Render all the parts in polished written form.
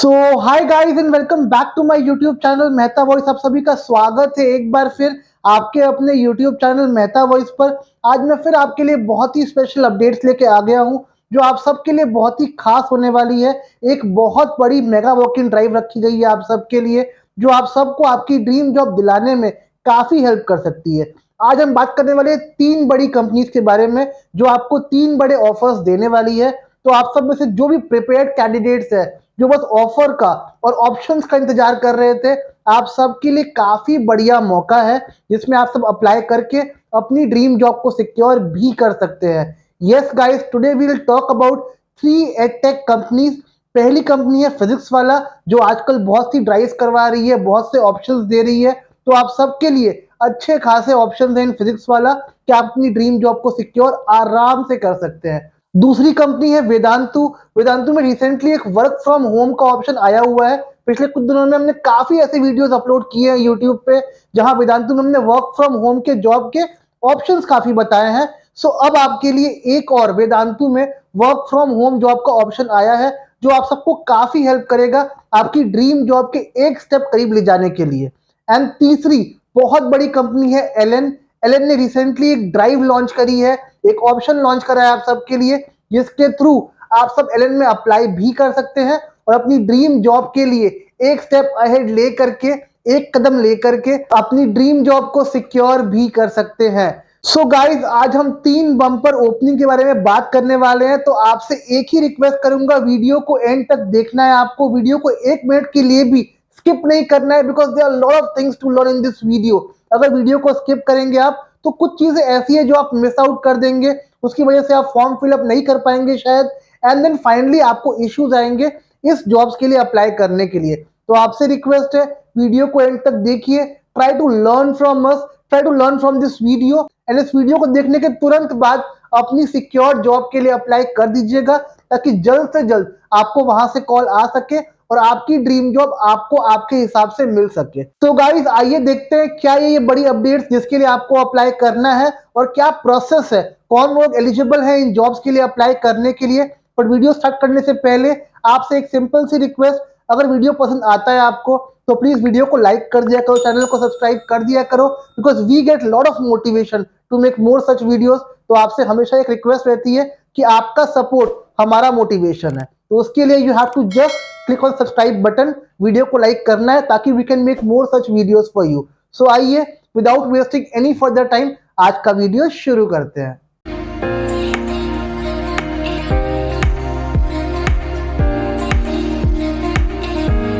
So hi guys and welcome back to my YouTube channel Mehta voice. आप सभी का स्वागत है एक बार फिर आपके अपने यूट्यूब चैनल मेहता वॉइस पर। आज मैं फिर आपके लिए बहुत ही स्पेशल अपडेट्स लेके आ गया हूं जो आप सबके लिए बहुत ही खास होने वाली है। एक बहुत बड़ी मेगा वॉक इन ड्राइव रखी गई है आप सबके लिए जो आप सबको आपकी ड्रीम जॉब दिलाने में काफी हेल्प कर सकती है। आज हम बात करने वाले हैं तीन बड़ी कंपनीज के बारे में जो आपको तीन बड़े ऑफर्स देने वाली है। तो आप सब में से जो भी प्रिपेयर्ड कैंडिडेट्स है जो बस ऑफर का और ऑप्शंस का इंतजार कर रहे थे, आप सबके लिए काफी बढ़िया मौका है जिसमें आप सब अप्लाई करके अपनी ड्रीम जॉब को सिक्योर भी कर सकते हैं। Yes guys, today we will talk about three edtech companies. पहली कंपनी है फिजिक्स वाला जो आजकल बहुत सी ड्राइव्स करवा रही है, बहुत से ऑप्शंस दे रही है। तो आप सबके लिए अच्छे खासे ऑप्शन हैं इन फिजिक्स वाला कि आप अपनी ड्रीम जॉब को सिक्योर आराम से कर सकते हैं। दूसरी कंपनी है वेदांतु। वेदांतु में रिसेंटली एक वर्क फ्रॉम होम का ऑप्शन आया हुआ है। पिछले कुछ दिनों में हमने काफी ऐसे वीडियोस अपलोड किए हैं यूट्यूब पे जहां वेदांतु में हमने वर्क फ्रॉम होम के जॉब के ऑप्शंस काफी बताए हैं। सो अब आपके लिए एक और वेदांतु में वर्क फ्रॉम होम जॉब का ऑप्शन आया है जो आप सबको काफी हेल्प करेगा आपकी ड्रीम जॉब के एक स्टेप करीब ले जाने के लिए। एंड तीसरी बहुत बड़ी कंपनी है एलन। एलन ने रिसेंटली एक ड्राइव लॉन्च करी है, एक ऑप्शन लॉन्च करा है आप सबके लिए जिसके थ्रू आप सब एलन में अप्लाई भी कर सकते हैं और अपनी ड्रीम जॉब के लिए एक स्टेप अहेड ले करके, एक कदम ले करके अपनी ड्रीम जॉब को सिक्योर भी कर सकते हैं। सो गाइज, आज हम तीन बम्पर ओपनिंग के बारे में बात करने वाले हैं। तो आपसे एक ही रिक्वेस्ट करूंगा, वीडियो को एंड तक देखना है आपको, वीडियो को एक मिनट के लिए भी स्किप नहीं करना है because there are lot of things to learn in this video. अगर वीडियो को स्किप करेंगे आप तो कुछ चीजें ऐसी है जो आप मिस आउट कर देंगे, उसकी वजह से आप फॉर्म फिलअप नहीं कर पाएंगे शायद, एंड देन फाइनली आपको इश्यूज आएंगे इस जॉब्स के लिए अप्लाई करने के लिए। तो आपसे रिक्वेस्ट है, वीडियो को एंड तक देखिए, try to learn from us, try to learn from this video and इस वीडियो को देखने के तुरंत बाद अपनी सिक्योर जॉब के लिए अप्लाई कर दीजिएगा ताकि जल्द से जल्द आपको वहां से कॉल आ सके और आपकी ड्रीम जॉब आपको आपके हिसाब से मिल सके। तो गाइस, आइए देखते हैं क्या ये बड़ी अपडेट्स जिसके लिए आपको अप्लाई करना है और क्या प्रोसेस है, कौन लोग एलिजिबल है इन जॉब्स के लिए अप्लाई करने के लिए। पर वीडियो स्टार्ट करने से पहले आपसे एक सिंपल सी रिक्वेस्ट, अगर वीडियो पसंद आता है आपको तो प्लीज वीडियो को लाइक कर दिया करो, चैनल को सब्सक्राइब कर दिया करो because we get lot of motivation to make more such videos. तो आपसे हमेशा एक रिक्वेस्ट रहती है कि आपका सपोर्ट हमारा मोटिवेशन है। तो उसके लिए you have to just click on subscribe button, video को लाइक करना है ताकि we can make more such videos for you. So आइए without wasting any further time आज का वीडियो शुरू करते हैं।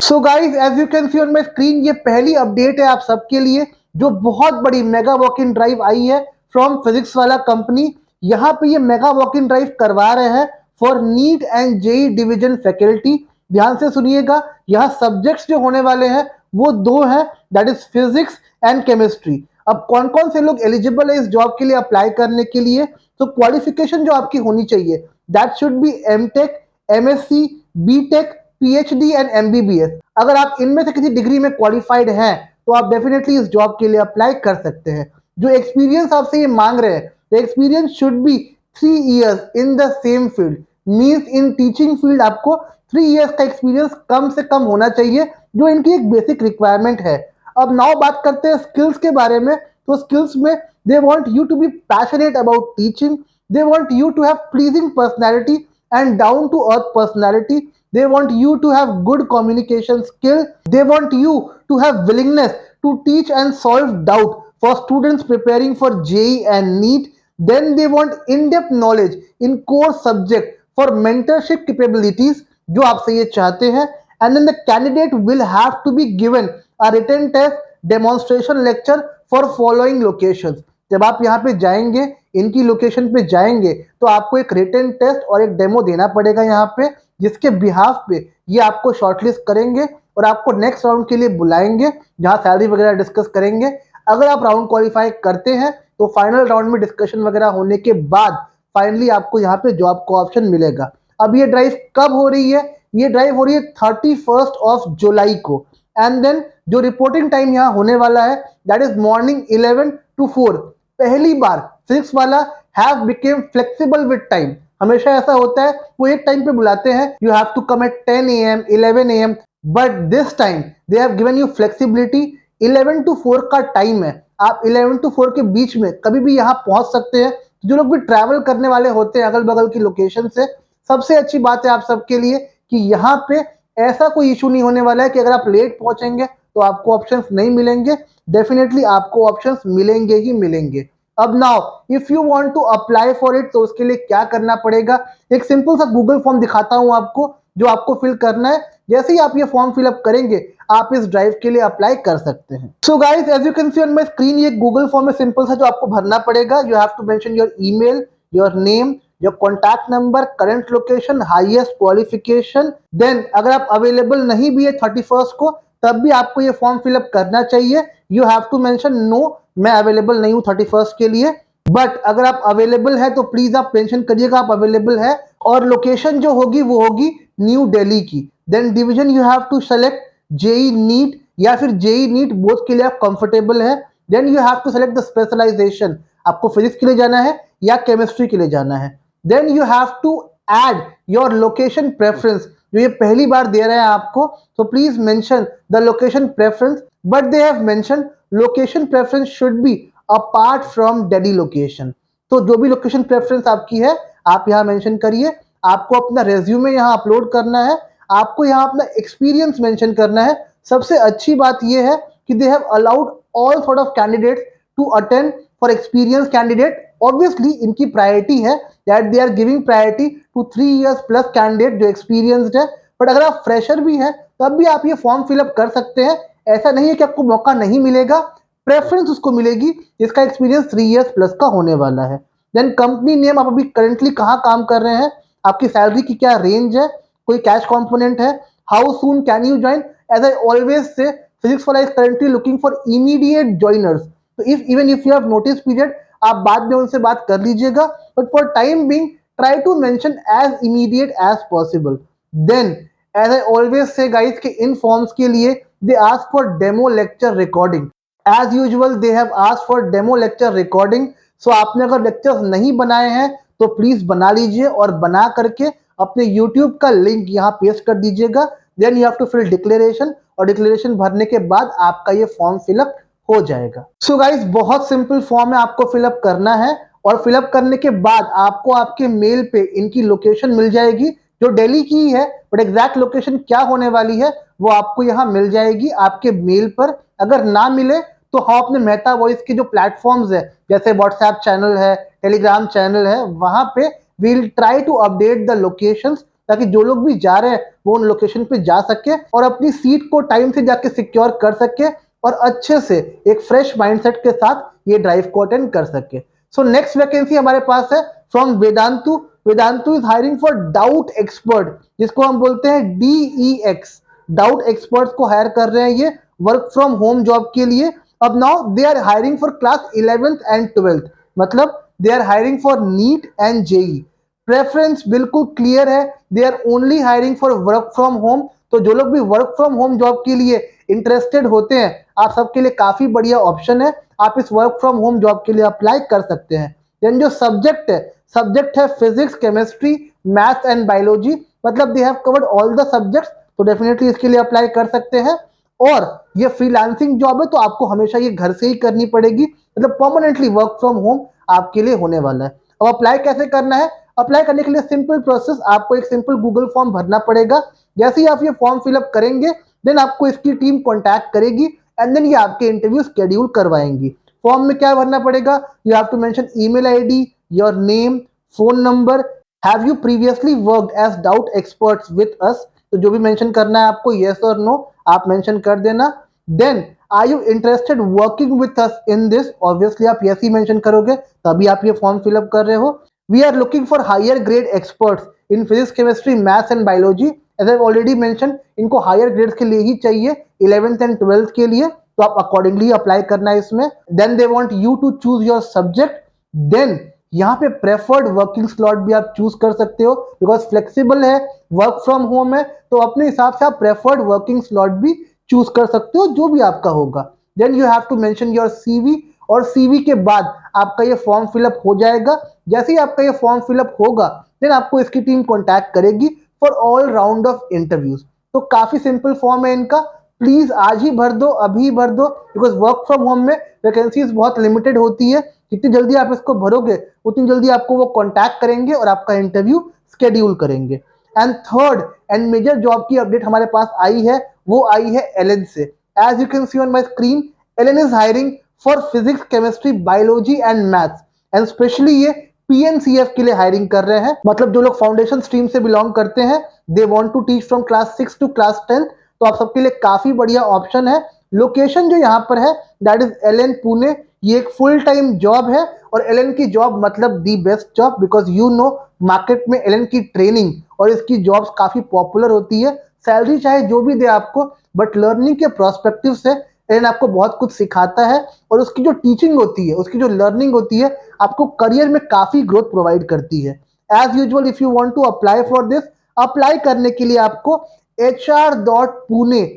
So guys, as you can see on my screen, ये पहली अपडेट है आप सबके लिए जो बहुत बड़ी मेगा वॉक इन ड्राइव आई है फ्रॉम फिजिक्स वाला कंपनी। यहाँ पे ये मेगा वॉक इन ड्राइव करवा रहे हैं for NEET and JEE division faculty. ध्यान से सुनिएगा, यहाँ सब्जेक्ट्स जो होने वाले हैं वो दो हैं, that is physics and chemistry. अब कौन कौन से लोग एलिजिबल है इस जॉब के लिए अप्लाई करने के लिए? तो क्वालिफिकेशन जो आपकी होनी चाहिए that should be MTech, MSc, BTech, PhD and MBBS. अगर आप इनमें से किसी डिग्री में क्वालिफाइड हैं तो आप डेफिनेटली इस जॉब के लिए अप्लाई कर सकते हैं। जो एक्सपीरियंस आपसे ये मांग रहे हैं, the experience should be 3 years in the same field. Means in teaching field आपको 3 इयर्स का एक्सपीरियंस कम से कम होना चाहिए जो इनकी एक बेसिक रिक्वायरमेंट है। अब नाउ बात करते हैं स्किल्स के बारे में। तो स्किल्स में they want you to be passionate about teaching, they want you to have pleasing personality and down to earth personality, they want you to have good communication skill, they want you to have willingness to teach and solve doubt for students preparing for JEE and NEET. Then they want in-depth knowledge in core subject for mentorship capabilities जो आपसे ये चाहते हैं। And then the candidate will have to be given a written test, demonstration lecture for following locations। जब आप यहाँ पे जाएंगे, इनकी लोकेशन पे जाएंगे तो आपको एक रिटन टेस्ट और एक डेमो देना पड़ेगा यहाँ पे, जिसके बिहाफ पे ये आपको शॉर्टलिस्ट करेंगे और आपको नेक्स्ट राउंड के लिए बुलाएंगे जहाँ सैलरी वगैरह डिस्कस करेंगे। अगर आप राउंड क्वालिफाई करते हैं तो फाइनल राउंड में डिस्कशन वगैरह होने के बाद फाइनली आपको यहाँ पे जॉब का ऑप्शन मिलेगा। अब ये ड्राइव कब हो रही है? ये ड्राइव हो रही है 31 जुलाई को। एंड देन जो रिपोर्टिंग टाइम यहाँ होने वाला है दैट इज मॉर्निंग 11 to 4। पहली बार फिजिक्स वाला have became flexible with time. हमेशा ऐसा होता है, वो एक टाइम पे बुलाते हैं, you have to come at 10 AM 11 AM, but this time they have given you flexibility. 11 to 4 का टाइम है, आप 11 to 4 के बीच में कभी भी यहाँ पहुंच सकते हैं। जो लोग भी ट्रैवल करने वाले होते हैं अगल बगल की लोकेशन से, सबसे अच्छी बात है आप सबके लिए कि यहाँ पे ऐसा कोई इशू नहीं होने वाला है कि अगर आप लेट पहुंचेंगे तो आपको ऑप्शंस नहीं मिलेंगे। डेफिनेटली आपको ऑप्शंस मिलेंगे ही मिलेंगे। अब now if you want to apply for it, तो उसके लिए क्या करना पड़ेगा, एक सिंपल सा गूगल फॉर्म दिखाता हूं आपको, जो आपको फिल करना है। जैसे ही आप ये फॉर्म फिलअप करेंगे, आप इस ड्राइव के लिए अप्लाई कर सकते हैं। So guys, as you can see on my screen, ये गूगल फॉर्म है सिंपल सा, जो आपको भरना पड़ेगा। You have to mention your email, your name, your contact number, current location, highest qualification. Then अगर आप अवेलेबल नहीं भी है 31st को, तब भी आपको ये फॉर्म फिलअप करना चाहिए। You have to mention no, मैं अवेलेबल नहीं हूँ 31st के लिए। बट अगर आप अवेलेबल है तो प्लीज आप मेंशन करिएगा आप अवेलेबल है, और लोकेशन जो होगी वो होगी न्यू दिल्ली की। Then division you have to select JEE NEET या फिर जेई नीट, बोथ के लिए आप कंफर्टेबल है। Then you have to select the specialisation, आपको फिजिक्स के लिए जाना है या केमिस्ट्री के लिए जाना है। Then you have to add your location preference, जो ये पहली बार दे रहे हैं आपको, तो please mention the location preference, but they have mention location preference should be apart from Delhi location. तो जो भी लोकेशन प्रेफरेंस आपकी है, आप यहाँ मेंशन करिए। आपको अपना रेज्यूमे यहाँ अपलोड करना है, आपको यहाँ अपना एक्सपीरियंस मेंशन करना है। सबसे अच्छी बात यह है कि they have allowed all sort of candidates to attend for experience candidate. Obviously इनकी प्रायोरिटी है that they are giving priority to 3 years plus candidate जो एक्सपीरियंस्ड है। बट अगर आप फ्रेशर भी हैं, तब भी आप ये फॉर्म फिलअप कर सकते हैं। ऐसा नहीं है कि आपको मौका नहीं मिलेगा, प्रेफरेंस उसको मिलेगी जिसका एक्सपीरियंस 3 years प्लस का होने वाला है। देन कंपनी नेम, आप अभी करेंटली कहाँ काम कर रहे हैं, आपकी सैलरी की क्या रेंज है, कोई कैश कंपोनेंट है, how soon can you join. As I always say, physics वाला is currently looking for immediate joiners. तो if even if you have notice period, आप बाद में उनसे बात कर लीजिएगा, but for time being try to mention as immediate as possible. Then as I always say guys के इन फॉर्म्स के लिए they ask for demo lecture recording. As usual they have ask for demo lecture recording. So आपने अगर lectures नहीं बनाए हैं तो प्लीज बना लीजिए, और बना करके अपने यूट्यूब का लिंक यहाँ पेस्ट कर दीजिएगा। Then you have to fill declaration, और डिक्लेरेशन भरने के बाद आपका ये फॉर्म फिलअप हो जाएगा। सो गाइस, बहुत सिंपल फॉर्म है, आपको फिलअप करना है, और फिलअप करने के बाद आपको आपके मेल पे इनकी लोकेशन मिल जाएगी, जो दिल्ली की है, बट एग्जैक्ट लोकेशन क्या होने वाली है वो आपको यहाँ मिल जाएगी आपके मेल पर। अगर ना मिले तो हम अपने मेहता वॉइस के जो प्लेटफॉर्म्स है, जैसे व्हाट्सएप चैनल है, टेलीग्राम चैनल है, वहां पे we'll try to update the locations, ताकि जो लोग भी जा रहे हैं वो उन लोकेशन पे जा सके और अपनी सीट को टाइम से जाके सिक्योर कर सके, और अच्छे से एक फ्रेश माइंडसेट के साथ ये ड्राइव को अटेंड कर सके। सो नेक्स्ट वैकेंसी हमारे पास है from Vedantu. Vedantu is hiring for doubt expert, जिसको हम बोलते हैं DEX। डाउट एक्सपर्ट्स को हायर कर रहे हैं ये वर्क फ्रॉम होम जॉब के लिए। अब now they are hiring for class 11th and 12th, मतलब they are hiring for NEET and JEE. Preference बिल्कुल क्लियर है, they are only hiring for work from home. तो जो लोग भी वर्क फ्रॉम होम जॉब के लिए इंटरेस्टेड होते हैं, आप सबके लिए काफी बढ़िया ऑप्शन है, आप इस वर्क फ्रॉम होम जॉब के लिए अप्लाई कर सकते हैं। देन जो सब्जेक्ट है physics, chemistry, maths and biology, मतलब they have covered all the subjects, तो डेफिनेटली इसके लिए अप्लाई कर सकते हैं। और ये फ्रीलांसिंग जॉब है, तो आपको हमेशा ये घर से ही करनी पड़ेगी, मतलब परमानेंटली वर्क फ्रॉम होम आपके लिए होने वाला है। अब अप्लाई कैसे करना है, अप्लाई करने के लिए सिंपल प्रोसेस, आपको एक सिंपल गूगल फॉर्म भरना पड़ेगा। जैसे ही आप ये फॉर्म फिलअप करेंगे, देन आपको इसकी टीम कॉन्टैक्ट करेगी, एंड देन ये आपके इंटरव्यू शेड्यूल करवाएंगी। फॉर्म में क्या भरना पड़ेगा, you have to mention email ID, your name, phone number, have you previously worked as doubt experts with us, तो जो भी मेंशन करना है आपको, येस और नो आप मेंशन कर देना। Then are you interested working with us in this, obviously आप यस ही मेंशन करोगे, तभी आप ये फॉर्म फिलअप कर रहे हो। We are looking for higher grade experts in physics, chemistry, maths and biology. As I already mention, इनको हायर ग्रेड्स के लिए ही चाहिए, 11th एंड 12th के लिए, तो आप अकॉर्डिंगली अप्लाई करना है इसमें। Then they want you to choose your subject. Then यहाँ पे प्रेफर्ड वर्किंग स्लॉट भी आप चूज कर सकते हो, बिकॉज फ्लेक्सिबल है, वर्क फ्रॉम होम है, तो अपने हिसाब से आप प्रेफर्ड वर्किंग स्लॉट भी चूज कर सकते हो, जो भी आपका होगा। Then you have to mention your CV, और CV के बाद आपका ये फॉर्म फिलअप हो जाएगा। जैसे ही आपका ये फॉर्म फिलअप होगा, देन आपको इसकी टीम कॉन्टैक्ट करेगी for all round of interviews. तो काफी सिंपल फॉर्म है इनका, प्लीज आज ही भर दो, अभी भर दो, बिकॉज वर्क फ्रॉम होम में वैकेंसीज बहुत लिमिटेड होती है। जितनी जल्दी आप इसको भरोगे उतनी जल्दी आपको वो कॉन्टैक्ट करेंगे और आपका इंटरव्यू स्केड्यूल करेंगे। And third and major job की अपडेट हमारे पास आई है, वो आई है एलन से। As you can see on my screen, Allen is hiring for physics, chemistry, biology and maths, and specially ये पीएनसीएफ के लिए हायरिंग कर रहे हैं। मतलब जो लोग फाउंडेशन स्ट्रीम से बिलोंग करते हैं, they want to teach from class 6 to class 10, तो आप सबके लिए काफी बढ़िया ऑप्शन है। लोकेशन जो यहाँ पर है दैट इज एलन पुणे। ये एक फुल टाइम जॉब है और एलन की जॉब मतलब the best job, because you know market में एलन की ट्रेनिंग और इसकी जॉब्स काफी पॉपुलर होती है। सैलरी चाहे जो भी दे आपको, बट लर्निंग के प्रोस्पेक्टिव से एलन आपको बहुत कुछ सिखाता है और उसकी जो टीचिंग होती है, उसकी जो लर्निंग होती है, आपको करियर में काफी ग्रोथ प्रोवाइड करती है। As usual if you want to apply for this, apply करने के लिए आपको hr.pune@ln.in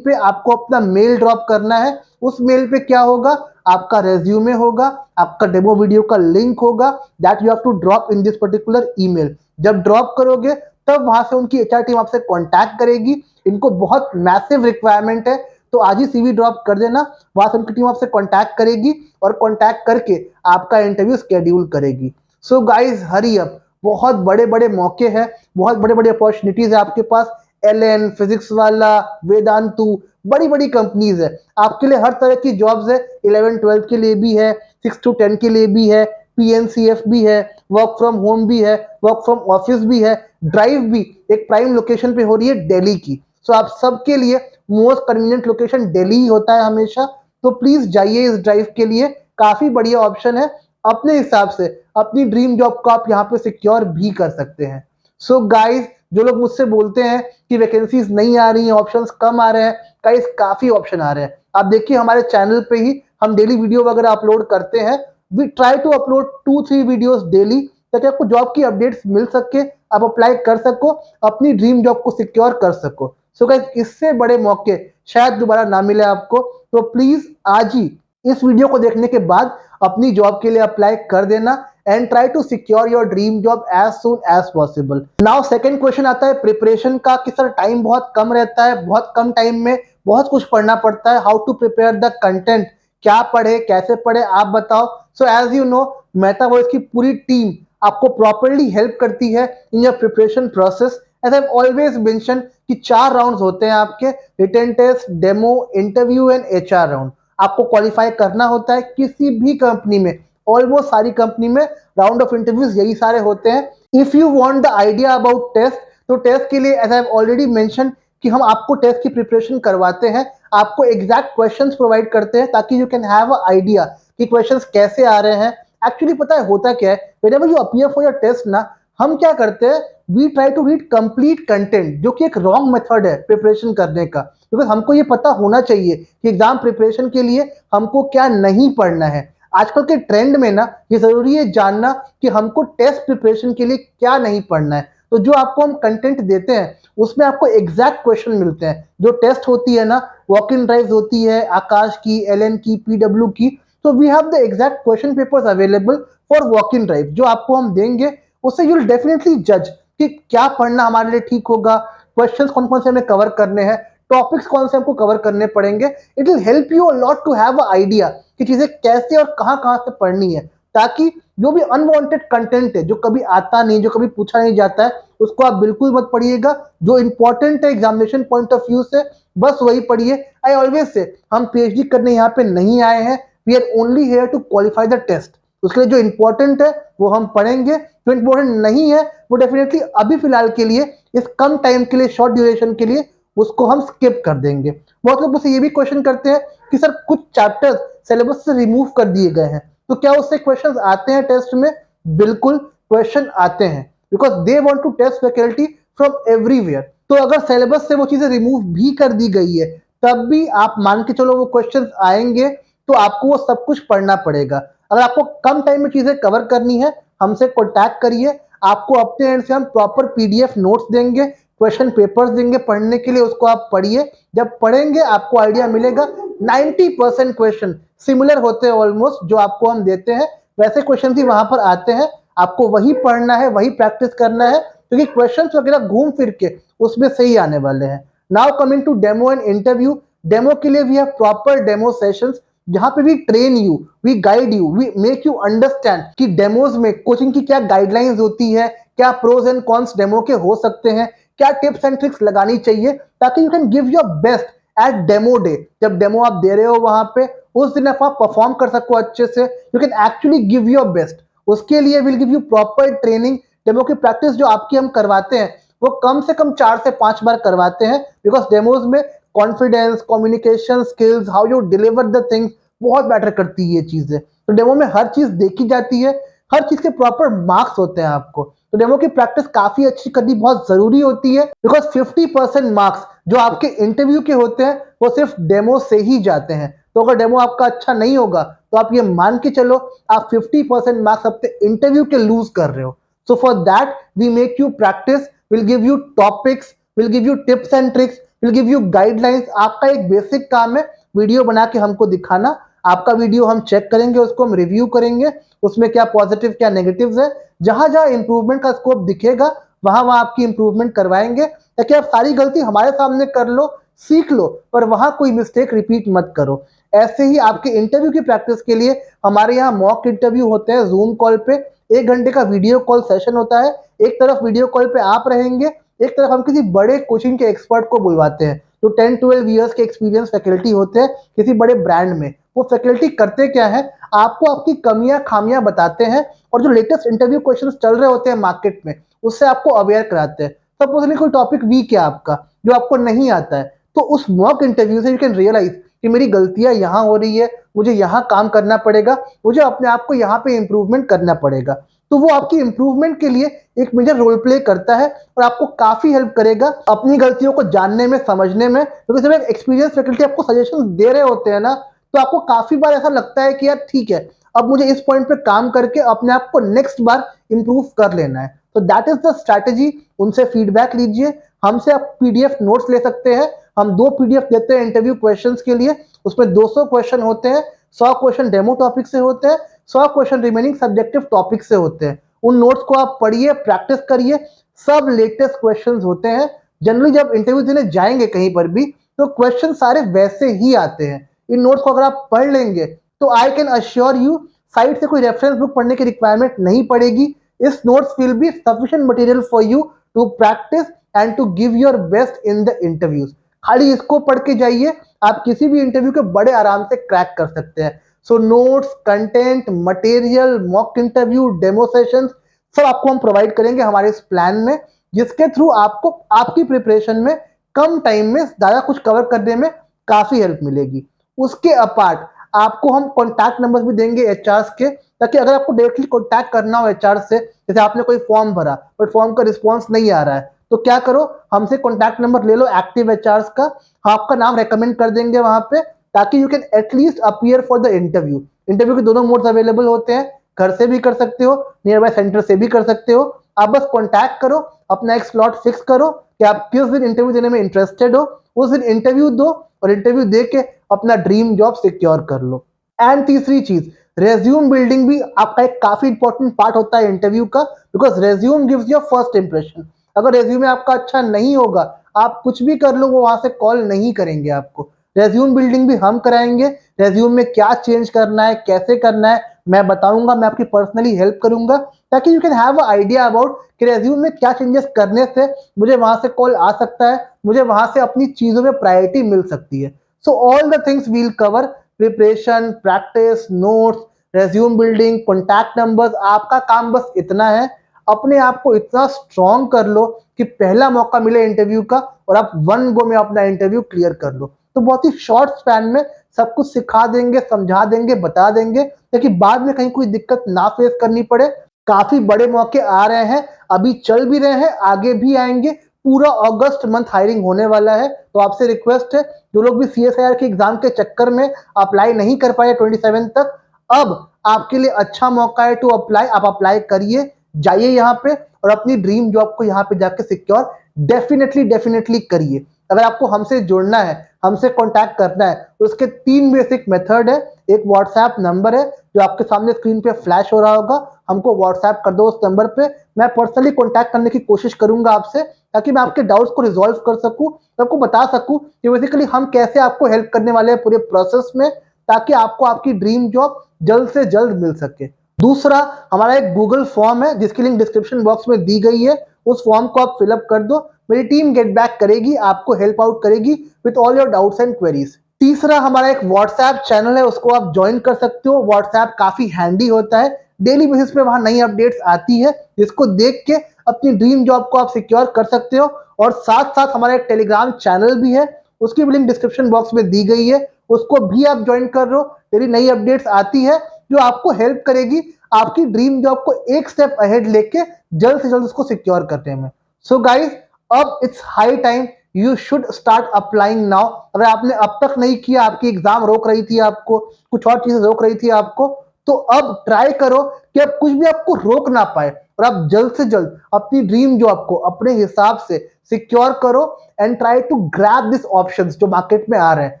पे आपको अपना मेल ड्रॉप करना है। उस मेल पे क्या होगा, आपका रेज्यूमे होगा, आपका डेमो वीडियो का लिंक होगा, that you have to drop in this particular email. जब ड्रॉप करोगे तब वहां से उनकी एचआर टीम आपसे कांटेक्ट करेगी। इनको बहुत मैसिव रिक्वायरमेंट है, तो आज ही सीवी ड्रॉप कर देना। वहां से उनकी टीम आपसे कांटेक्ट करेगी और कांटेक्ट करके आपका इंटरव्यू स्केड्यूल करेगी। सो गाइज हरी अप, बहुत बड़े बड़े मौके हैं, बहुत बड़े बड़े अपॉर्चुनिटीज है आपके पास। एलएन, फिजिक्स वाला, वेदांतु, बड़ी बड़ी कंपनीज है। आपके लिए हर तरह की जॉब्स है, 11-12 के लिए भी है, 6 to 10 के लिए भी है, पीएनसीएफ भी है, वर्क फ्रॉम होम भी है, वर्क फ्रॉम ऑफिस भी है, ड्राइव भी एक प्राइम लोकेशन पे हो रही है दिल्ली की। सो आप सबके लिए मोस्ट कन्वीनियंट लोकेशन दिल्ली ही होता है हमेशा। तो प्लीज जाइए इस ड्राइव के लिए, काफी बढ़िया ऑप्शन है। अपने हिसाब से अपनी ड्रीम जॉब को आप यहाँ पे सिक्योर भी कर सकते हैं। सो गाइज, जो लोग मुझसे बोलते हैं कि वैकेंसीज नहीं आ रही हैं, ऑप्शंस कम आ रहे हैं, गाइज काफी ऑप्शन आ रहे हैं। आप देखिए हमारे चैनल पे ही हम डेली वीडियो वगैरह अपलोड करते हैं। We try to upload 2-3 videos daily, ताकि आपको जॉब की अपडेट्स मिल सके, आप अप्लाई कर सको, अपनी ड्रीम जॉब को सिक्योर कर सको। सो गाइज इससे बड़े मौके शायद दोबारा ना मिले आपको, तो प्लीज आज ही इस वीडियो को देखने के बाद अपनी जॉब के लिए अप्लाई कर देना and try to secure your dream job as soon as possible. Now second question आता है प्रिपरेशन का, कि सर टाइम बहुत कम रहता है, बहुत कम टाइम में बहुत कुछ पढ़ना पड़ता है, how to prepare the content, क्या पढ़े, कैसे पढ़े, आप बताओ। So as you know, Meta voice की पूरी टीम आपको प्रॉपरली हेल्प करती है in your preparation process. As I always mention कि 4 राउंड्स होते हैं आपके, written test, demo, interview and HR round. आपको क्वालिफाई करना होता है किसी भी कंपनी में, ऑलमोस्ट सारी कंपनी में राउंड ऑफ इंटरव्यूज यही सारे होते हैं। If you want the idea about test, तो टेस्ट के लिए एज आई ऑलरेडी मेंशन कि हम आपको टेस्ट की प्रिपरेशन करवाते हैं, आपको एग्जैक्ट क्वेश्चंस प्रोवाइड करते हैं ताकि you can have a idea कि क्वेश्चंस कैसे आ रहे हैं। एक्चुअली पता है होता क्या है, whenever you appear for your test ना, हम क्या करते हैं, we try to read complete content, जो कि एक रॉन्ग मेथड है प्रिपरेशन करने का। बिकॉज हमको ये पता होना चाहिए कि एग्जाम प्रिपरेशन के लिए हमको क्या नहीं पढ़ना है। आजकल के ट्रेंड में ना ये जरूरी है जानना कि हमको टेस्ट प्रिपरेशन के लिए क्या नहीं पढ़ना है। तो जो आपको हम कंटेंट देते हैं उसमें आपको एग्जैक्ट क्वेश्चन मिलते हैं। जो टेस्ट होती है ना, वॉक इन ड्राइव होती है आकाश की, एलएन की, पीडब्ल्यू की, तो we have the exact question papers available for walk in drive, जो आपको हम देंगे। उससे यू विल डेफिनेटली जज कि क्या पढ़ना हमारे लिए ठीक होगा, क्वेश्चंस कौन कौन से हमें कवर करने हैं, टॉपिक्स कौन से हमको कवर करने पड़ेंगे। It will help you a lot to have a idea कि चीजें कैसे और कहाँ कहाँ से पढ़नी है, ताकि जो भी अनवांटेड कंटेंट है, जो कभी आता नहीं, जो कभी पूछा नहीं जाता है, उसको आप बिल्कुल मत पढ़िएगा। जो इंपॉर्टेंट है एग्जामिनेशन पॉइंट ऑफ व्यू से, बस वही पढ़िए। आई ऑलवेज से, हम पीएचडी करने यहाँ पे नहीं आए हैं, we are only here to qualify the test. उसके लिए जो इंपॉर्टेंट है वो हम पढ़ेंगे, जो इंपॉर्टेंट नहीं है वो डेफिनेटली अभी फिलहाल के लिए, इस कम टाइम के लिए, शॉर्ट ड्यूरेशन के लिए, उसको हम स्किप कर देंगे। बहुत लोग मुझसे ये भी क्वेश्चन करते हैं कि सर कुछ चैप्टर्स सिलेबस से रिमूव कर दिए गए हैं, तो क्या उससे क्वेश्चंस आते हैं टेस्ट में? बिल्कुल क्वेश्चन आते हैं, because they want to test faculty from everywhere. तो अगर सिलेबस से वो चीजें रिमूव भी कर दी गई है, तब भी आप मान के चलो वो क्वेश्चंस आएंगे, तो आपको वो सब कुछ पढ़ना पड़ेगा। अगर आपको कम टाइम में चीजें कवर करनी है, हमसे कॉन्टैक्ट करिए, आपको अपने एंड से हम प्रॉपर पीडीएफ नोट्स देंगे, क्वेश्चन पेपर्स देंगे पढ़ने के लिए, उसको आप पढ़िए। जब पढ़ेंगे आपको आइडिया मिलेगा। 90% क्वेश्चन सिमिलर होते हैं ऑलमोस्ट, जो आपको हम देते हैं वैसे क्वेश्चन ही वहां पर आते हैं। आपको वही पढ़ना है, वही प्रैक्टिस करना है, क्योंकि क्वेश्चंस वगैरह घूम फिर के उसमें से ही आने वाले हैं। Now coming to demo and interview. Demo के लिए we have proper demo sessions, जहां पे we train you, we guide you, we make you understand कि डेमोज में कोचिंग की क्या गाइडलाइंस होती है, क्या प्रोज एंड कॉन्स डेमो के हो सकते हैं, क्या टिप्स एंड ट्रिक्स लगानी चाहिए, ताकि you can give your best at demo day. जब डेमो आप दे रहे हो वहां पे, उस दिन आप परफॉर्म कर सको अच्छे से, you can actually give your best. उसके लिए will give you proper training. Demo की प्रैक्टिस जो आपकी हम करवाते हैं, वो कम से कम 4 से 5 बार करवाते हैं, बिकॉज डेमोज में confidence, communication skills, how you deliver the things बहुत मैटर करती है ये चीजें। तो डेमो में हर चीज देखी जाती है, हर चीज के प्रॉपर मार्क्स होते हैं आपको। तो डेमो की प्रैक्टिस काफी अच्छी करनी बहुत जरूरी होती है, बिकॉज 50% मार्क्स जो आपके इंटरव्यू के होते हैं वो सिर्फ डेमो से ही जाते हैं। तो अगर डेमो आपका अच्छा नहीं होगा, तो आप ये मान के चलो आप 50% मार्क्स अपने इंटरव्यू के लूज कर रहे हो। So for that we make you practice, will give you topics, will give you tips and tricks, will give you guidelines. आपका एक बेसिक काम है वीडियो बना के हमको दिखाना। आपका वीडियो हम चेक करेंगे, उसको हम रिव्यू करेंगे, उसमें क्या पॉजिटिव क्या नेगेटिव्स है, जहां जहां इंप्रूवमेंट का स्कोप दिखेगा वहां वहां आपकी इंप्रूवमेंट करवाएंगे, ताकि आप सारी गलती हमारे सामने कर लो, सीख लो, पर वहां कोई मिस्टेक रिपीट मत करो। ऐसे ही आपके इंटरव्यू की प्रैक्टिस के लिए हमारे यहाँ मॉक इंटरव्यू होते हैं जूम कॉल पे। 1 घंटे का वीडियो कॉल सेशन होता है। एक तरफ वीडियो कॉल पे आप रहेंगे, एक तरफ हम किसी बड़े कोचिंग के एक्सपर्ट को बुलवाते हैं, जो 10-12 ईयर्स के एक्सपीरियंस फैकल्टी होते हैं किसी बड़े ब्रांड में। वो फैकल्टी करते क्या है, आपको आपकी कमियां खामियां बताते हैं, और जो लेटेस्ट इंटरव्यू क्वेश्चंस चल रहे होते हैं मार्केट में, उससे आपको अवेयर कराते हैं। सपोजली कोई टॉपिक वीक है आपका, जो आपको नहीं आता है, तो उस मॉक इंटरव्यू से यू कैन रियलाइज कि मेरी गलतियां यहाँ हो रही है, मुझे यहाँ काम करना पड़ेगा, मुझे अपने आप को यहाँ पे इंप्रूवमेंट करना पड़ेगा। तो वो आपकी इंप्रूवमेंट के लिए एक मेजर रोल प्ले करता है, और आपको काफी हेल्प करेगा अपनी गलतियों को जानने में, समझने में। क्योंकि जब एक एक्सपीरियंस फैकल्टी आपको सजेशन दे रहे होते हैं ना, तो आपको काफी बार ऐसा लगता है कि यार ठीक है, अब मुझे इस पॉइंट पे काम करके अपने आप को नेक्स्ट बार इंप्रूव कर लेना है। तो दैट इज द स्ट्रैटेजी। उनसे फीडबैक लीजिए, हमसे आप पीडीएफ नोट्स ले सकते हैं। हम 2 पीडीएफ देते हैं इंटरव्यू क्वेश्चंस के लिए। उसमें 200 क्वेश्चन होते हैं, 100 क्वेश्चन डेमो टॉपिक से होते हैं, 100 क्वेश्चन रिमेनिंग सब्जेक्टिव टॉपिक से होते हैं। उन नोट्स को आप पढ़िए, प्रैक्टिस करिए, सब लेटेस्ट क्वेश्चंस होते हैं। जनरली जब इंटरव्यू देने जाएंगे कहीं पर भी, तो क्वेश्चन सारे वैसे ही आते हैं। इन नोट्स को अगर आप पढ़ लेंगे, तो I can assure you site से कोई रेफरेंस बुक पढ़ने की रिक्वायरमेंट नहीं पड़ेगी। इस notes will be sufficient material for you to practice and to give your best in the interviews. खाली इसको पढ़ के जाइए, आप किसी भी इंटरव्यू के बड़े आराम से क्रैक कर सकते हैं। So notes, content, material, mock interview, demo sessions, सब आपको हम प्रोवाइड करेंगे हमारे इस प्लान में, जिसके थ्रू आपको आपकी प्रिपरेशन में कम टाइम में ज्यादा कुछ कवर करने में काफी हेल्प मिलेगी। उसके अपार्ट आपको हम कॉन्टैक्ट नंबर भी देंगे एचआर के, ताकि अगर आपको डायरेक्टली कॉन्टैक्ट करना हो एचआर से, जैसे आपने कोई फॉर्म भरा बट फॉर्म का रिस्पॉन्स नहीं आ रहा है, तो क्या करो, हमसे कॉन्टैक्ट नंबर ले लो एक्टिव एचआर का, हम आपका नाम रेकमेंड कर देंगे वहां पे, ताकि you can at least appear for the interview. Interview के दोनों मोड्स अवेलेबल होते हैं, घर से भी कर सकते हो, नियर बाय सेंटर से भी कर सकते हो। आप बस कॉन्टैक्ट करो, अपना एक स्लॉट फिक्स करो कि आप किस दिन इंटरव्यू देने में इंटरेस्टेड हो, उस दिन इंटरव्यू दो, और इंटरव्यू दे के अपना ड्रीम जॉब सिक्योर कर लो। एंड तीसरी चीज, रेज्यूम बिल्डिंग भी आपका एक काफी इंपॉर्टेंट पार्ट होता है इंटरव्यू का, because resume gives your first impression. अगर रेज्यूमे आपका अच्छा नहीं होगा, आप कुछ भी कर लो, वो वहां से कॉल नहीं करेंगे आपको। रेज्यूम बिल्डिंग भी हम कराएंगे। रेज्यूम में क्या चेंज करना है, कैसे करना है, मैं बताऊंगा, मैं आपकी पर्सनली हेल्प करूंगा, ताकि you can have a idea about कि रेज्यूम में क्या चेंजेस करने से मुझे वहां से कॉल आ सकता है, मुझे वहां से अपनी चीजों में प्रायोरिटी मिल सकती है। So all the things we'll cover, preparation, practice, notes, resume building, contact numbers. आपका काम बस इतना है, अपने आप को इतना स्ट्रॉन्ग कर लो कि पहला मौका मिले इंटरव्यू का और आप वन गो में अपना इंटरव्यू क्लियर कर लो। तो बहुत ही शॉर्ट स्पैन में सब कुछ सिखा देंगे, समझा देंगे, बता देंगे, ताकि बाद में कहीं कोई दिक्कत ना फेस करनी पड़े। काफी बड़े मौके आ रहे हैं, अभी चल भी रहे हैं, आगे भी आएंगे। पूरा अगस्त मंथ हायरिंग होने वाला है। तो आपसे रिक्वेस्ट है, जो लोग भी सीएसआईआर के एग्जाम के चक्कर में अप्लाई नहीं कर पाए 27 तक, अब आपके लिए अच्छा मौका है टू अप्लाई। आप अप्लाई करिए, जाइए यहाँ पे, और अपनी ड्रीम जॉब को यहाँ पे जाके सिक्योर डेफिनेटली डेफिनेटली करिए। अगर आपको हमसे जुड़ना है, हमसे कॉन्टैक्ट करना है तो उसके 3 बेसिक मेथड है। एक व्हाट्सएप नंबर है जो आपके सामने स्क्रीन पे फ्लैश हो रहा होगा, हमको व्हाट्सएप कर दो उस नंबर पे। मैं पर्सनली कॉन्टैक्ट करने की कोशिश करूंगा आपसे, ताकि मैं आपके डाउट्स को रिजॉल्व कर सकूं, आपको बता सकूं कि बेसिकली हम कैसे आपको हेल्प करने वाले हैं पूरे प्रोसेस में, ताकि आपको आपकी ड्रीम जॉब जल्द से जल्द मिल सके। दूसरा, हमारा एक गूगल फॉर्म है जिसकी लिंक डिस्क्रिप्शन बॉक्स में दी गई है। उस फॉर्म को आप फिलअप कर दो, मेरी टीम गेट बैक करेगी, आपको हेल्प आउट करेगी with all your doubts and queries. तीसरा, हमारा एक व्हाट्सएप चैनल है, उसको आप ज्वाइन कर सकते हो। व्हाट्सएप काफी हैंडी होता है, डेली बेसिस पे वहां नई अपडेट्स आती है जिसको देख के अपनी ड्रीम जॉब को आप सिक्योर कर सकते हो। और साथ साथ हमारा एक टेलीग्राम चैनल भी है, उसकी भी लिंक डिस्क्रिप्शन बॉक्स में दी गई है, उसको भी आप ज्वाइन कर लो। तेरी नई अपडेट्स आती है जो आपको हेल्प करेगी आपकी ड्रीम जॉब को एक स्टेप अहेड लेके जल्द से जल्द उसको सिक्योर करने में। सो गाइस, अब it's high time you should start applying now. अगर आपने अब तक नहीं किया, आपकी एग्जाम रोक रही थी आपको, कुछ और चीजें रोक रही थी आपको, तो अब ट्राई करो कि अब कुछ भी आपको रोक ना पाए और आप जल्द से जल्द अपनी ड्रीम जॉब को अपने हिसाब से सिक्योर करो and try to grab this options जो मार्केट में आ रहे हैं।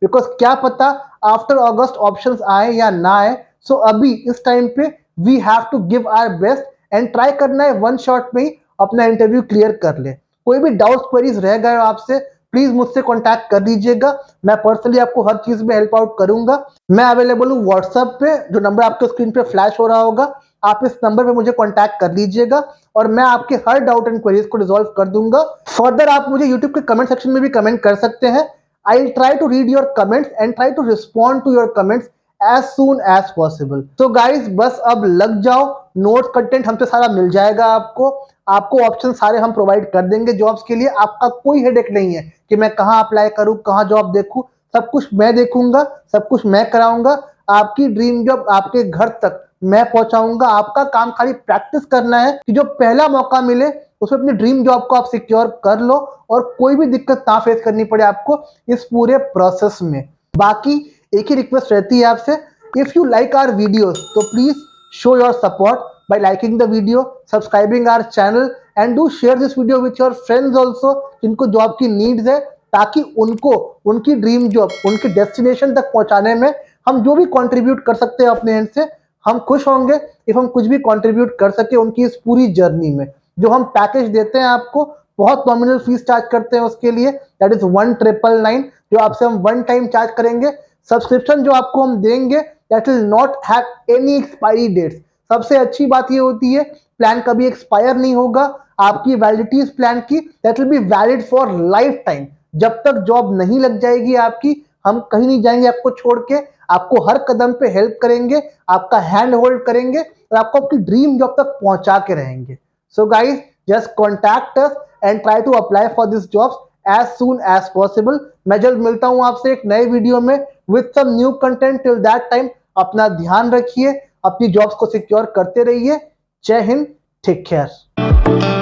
बिकॉज क्या पता आफ्टर अगस्त ऑप्शंस आए या ना आए। सो अभी इस टाइम पे we have to give our best and try करना है वन शॉट में ही अपना इंटरव्यू क्लियर कर ले। कोई भी डाउट्स क्वेरीज रह गए हो आपसे, प्लीज मुझसे कांटेक्ट कर लीजिएगा, मैं पर्सनली आपको हर चीज में हेल्प आउट करूंगा। मैं अवेलेबल हूँ व्हाट्सएप पे, जो नंबर आपके स्क्रीन पे फ्लैश हो रहा होगा, आप इस नंबर पे मुझे कांटेक्ट कर लीजिएगा और मैं आपके हर डाउट एंड क्वेरीज को रिजॉल्व कर दूंगा। फर्दर आप मुझे यूट्यूब के कमेंट सेक्शन में भी कमेंट कर सकते हैं। I will try to read your comments and try to respond to your comments as soon as possible। So guys, बस अब लग जाओ, नोट्स कंटेंट हमसे सारा मिल जाएगा आपको, आपको ऑप्शन सारे हम प्रोवाइड कर देंगे जॉब्स के लिए। आपका कोई हेडेक नहीं है कि मैं कहाँ अप्लाई करूँ, कहाँ जॉब देखूँ, सब कुछ मैं देखूंगा, सब कुछ मैं कराऊंगा। आपकी ड्रीम जॉब आपके घर तक मैं पहुंचाऊंगा। आपका काम खाली प्रैक्टिस करना है कि जो पहला मौका मिले उसमें अपनी ड्रीम जॉब को आप सिक्योर कर लो और कोई भी दिक्कत ना फेस करनी पड़े आपको इस पूरे प्रोसेस में। बाकी एक ही रिक्वेस्ट रहती है आपसे, if you like our videos तो please show your support by liking the video, subscribing our channel and do share this video with your friends also जिनको जॉब की नीड्स है, ताकि उनको उनकी ड्रीम जॉब उनके डेस्टिनेशन तक पहुंचाने में हम जो भी कंट्रीब्यूट कर सकते हैं अपने एंड से, हम खुश होंगे इफ हम कुछ भी कंट्रीब्यूट कर सके उनकी इस पूरी जर्नी में। जो हम पैकेज देते हैं आपको, बहुत नॉमिनल फीस चार्ज करते हैं उसके लिए, दैट इज 1999 जो आपसे हम वन टाइम चार्ज करेंगे। सब्सक्रिप्शन जो आपको हम देंगे that will not have any expiry dates. सबसे अच्छी बात ये होती है प्लान कभी एक्सपायर नहीं होगा, आपकी वैलिडिटी इस प्लान की that will be valid for life time. जब तक जॉब नहीं लग जाएगी आपकी, हम कहीं नहीं जाएंगे आपको छोड़ के, आपको हर कदम पे हेल्प करेंगे, आपका हैंड होल्ड करेंगे और आपको आपकी ड्रीम जॉब तक पहुंचा के रहेंगे। So guys, just contact us and try to apply for this jobs as soon as possible। मैं जल्द मिलता हूं आपसे एक नए वीडियो में with some new content। till that time अपना ध्यान रखिए, अपनी जॉब्स को सिक्योर करते रहिए। जय हिंद, टेक केयर।